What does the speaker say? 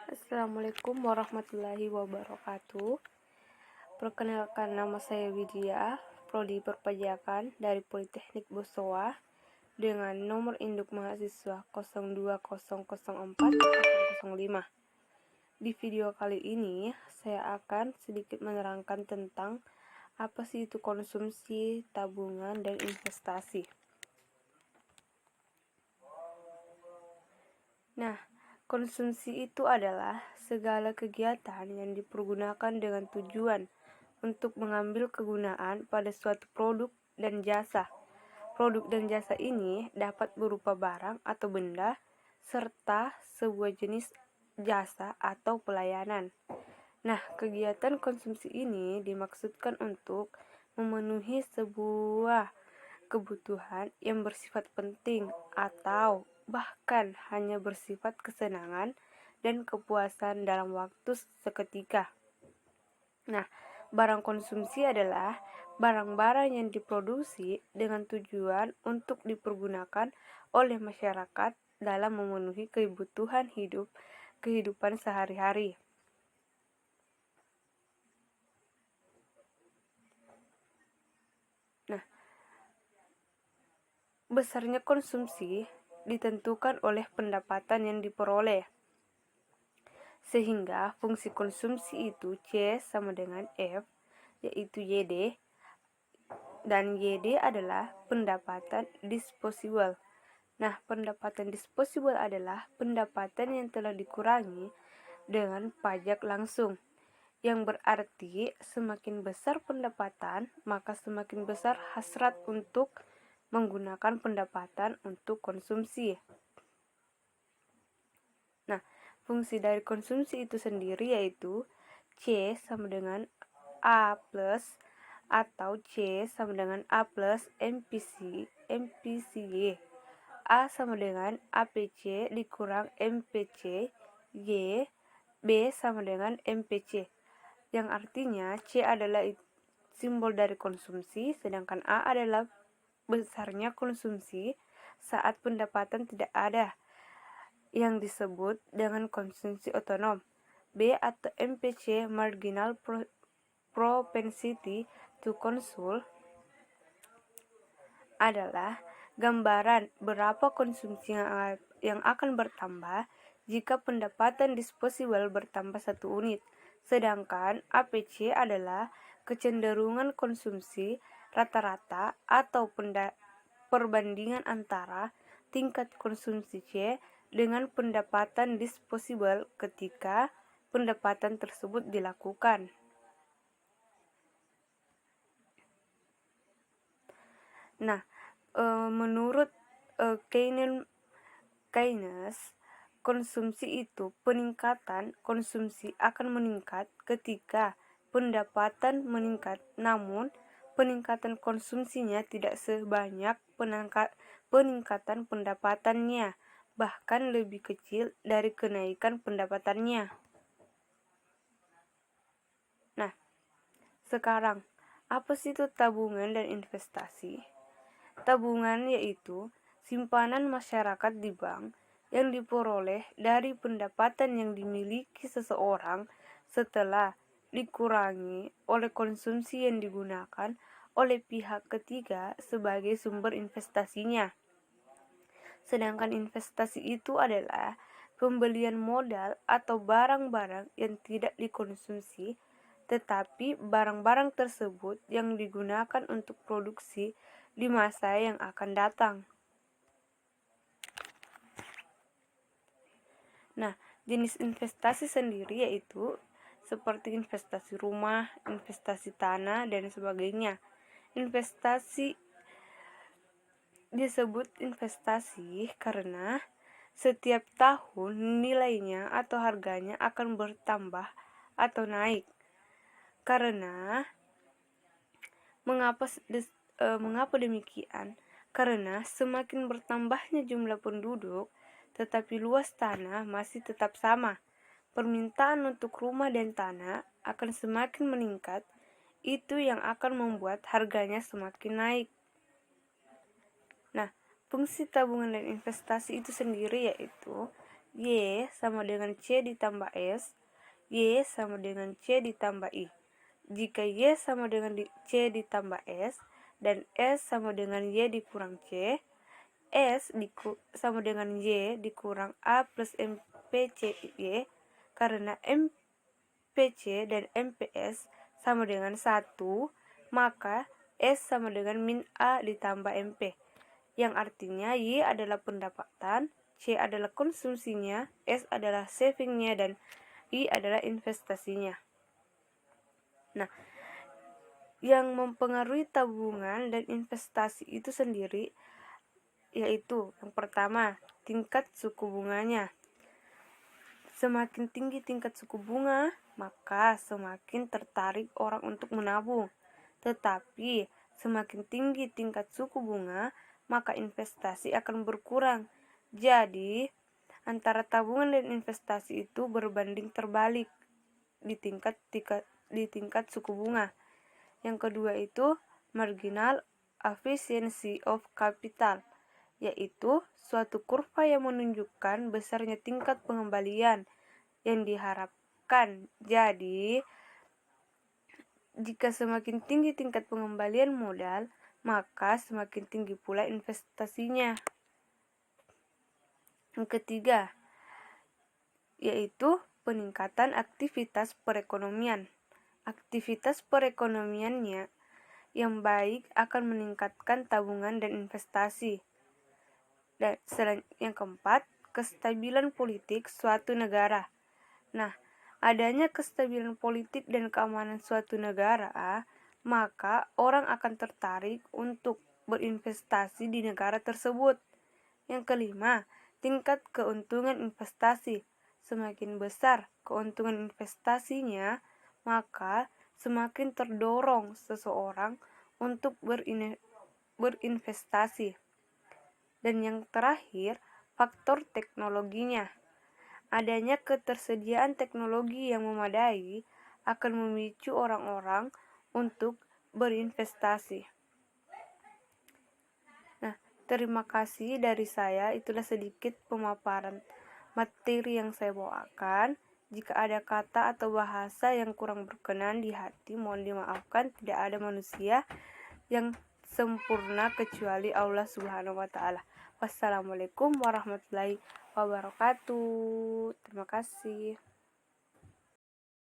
Assalamualaikum warahmatullahi wabarakatuh. Perkenalkan, nama saya Widya, Prodi Perpajakan dari Politeknik Bosowa dengan nomor induk mahasiswa 02004005. Di video kali ini, saya akan sedikit menerangkan tentang apa sih itu konsumsi, tabungan, dan investasi. Nah, konsumsi itu adalah segala kegiatan yang dipergunakan dengan tujuan untuk mengambil kegunaan pada suatu produk dan jasa. Produk dan jasa ini dapat berupa barang atau benda, serta sebuah jenis jasa atau pelayanan. Nah, kegiatan konsumsi ini dimaksudkan untuk memenuhi sebuah kebutuhan yang bersifat penting atau bahkan hanya bersifat kesenangan dan kepuasan dalam waktu seketika. Nah, barang konsumsi adalah barang-barang yang diproduksi dengan tujuan untuk dipergunakan oleh masyarakat dalam memenuhi kebutuhan kehidupan sehari-hari. Nah, besarnya konsumsi ditentukan oleh pendapatan yang diperoleh. Sehingga fungsi konsumsi itu C sama dengan F, yaitu YD, dan YD adalah pendapatan disposable. Nah, pendapatan disposable adalah pendapatan yang telah dikurangi dengan pajak langsung, yang berarti semakin besar pendapatan, maka semakin besar hasrat untuk menggunakan pendapatan untuk konsumsi. Nah, fungsi dari konsumsi itu sendiri yaitu C sama dengan A plus atau C sama dengan A plus MPCY. A sama dengan APC dikurang MPC, Y, B sama dengan MPC. Yang artinya C adalah simbol dari konsumsi, sedangkan A adalah besarnya konsumsi saat pendapatan tidak ada, yang disebut dengan konsumsi otonom. B atau MPC, Marginal Propensity to Consume, adalah gambaran berapa konsumsi yang akan bertambah jika pendapatan disposable bertambah 1 unit. Sedangkan APC adalah kecenderungan konsumsi rata-rata atau perbandingan antara tingkat konsumsi C dengan pendapatan disposable ketika pendapatan tersebut dilakukan. Nah, menurut Keynes, konsumsi itu peningkatan konsumsi akan meningkat ketika pendapatan meningkat, namun peningkatan konsumsinya tidak sebanyak peningkatan pendapatannya, bahkan lebih kecil dari kenaikan pendapatannya. Nah, sekarang apa sih itu tabungan dan investasi? Tabungan yaitu simpanan masyarakat di bank yang diperoleh dari pendapatan yang dimiliki seseorang setelah dikurangi oleh konsumsi yang digunakan oleh pihak ketiga sebagai sumber investasinya. Sedangkan investasi itu adalah pembelian modal atau barang-barang yang tidak dikonsumsi, tetapi barang-barang tersebut yang digunakan untuk produksi di masa yang akan datang. Nah, jenis investasi sendiri yaitu seperti investasi rumah, investasi tanah, dan sebagainya. Investasi disebut investasi karena setiap tahun nilainya atau harganya akan bertambah atau naik. Karena mengapa demikian? Karena semakin bertambahnya jumlah penduduk, tetapi luas tanah masih tetap sama. Permintaan untuk rumah dan tanah akan semakin meningkat, itu yang akan membuat harganya semakin naik. Nah, fungsi tabungan dan investasi itu sendiri yaitu Y sama dengan C ditambah S, Y sama dengan C ditambah I. Jika Y sama dengan C ditambah S, dan S sama dengan Y dikurang C, sama dengan Y dikurang A plus MPCY, karena MPC dan MPS sama dengan 1, maka S sama dengan min A ditambah MP, yang artinya Y adalah pendapatan, C adalah konsumsinya, S adalah savingnya, dan I adalah investasinya. Nah, yang mempengaruhi tabungan dan investasi itu sendiri yaitu yang pertama, tingkat suku bunganya. Semakin tinggi tingkat suku bunga, maka semakin tertarik orang untuk menabung. Tetapi semakin tinggi tingkat suku bunga, maka investasi akan berkurang. Jadi, antara tabungan dan investasi itu berbanding terbalik di tingkat suku bunga. Yang kedua itu marginal efficiency of capital, yaitu suatu kurva yang menunjukkan besarnya tingkat pengembalian yang diharapkan. Jadi, jika semakin tinggi tingkat pengembalian modal, maka semakin tinggi pula investasinya. Yang ketiga, yaitu peningkatan aktivitas perekonomian. Aktivitas perekonomiannya yang baik akan meningkatkan tabungan dan investasi. Dan yang keempat, kestabilan politik suatu negara. Nah, adanya kestabilan politik dan keamanan suatu negara, maka orang akan tertarik untuk berinvestasi di negara tersebut. Yang kelima, tingkat keuntungan investasi. Semakin besar keuntungan investasinya, maka semakin terdorong seseorang untuk berinvestasi. Dan yang terakhir, faktor teknologinya. Adanya ketersediaan teknologi yang memadai akan memicu orang-orang untuk berinvestasi. Nah, terima kasih dari saya. Itulah sedikit pemaparan materi yang saya bawakan. Jika ada kata atau bahasa yang kurang berkenan di hati, mohon dimaafkan. Tidak ada manusia yang sempurna kecuali Allah Subhanahu wa Ta'ala. Wassalamualaikum warahmatullahi wabarakatuh. Terima kasih.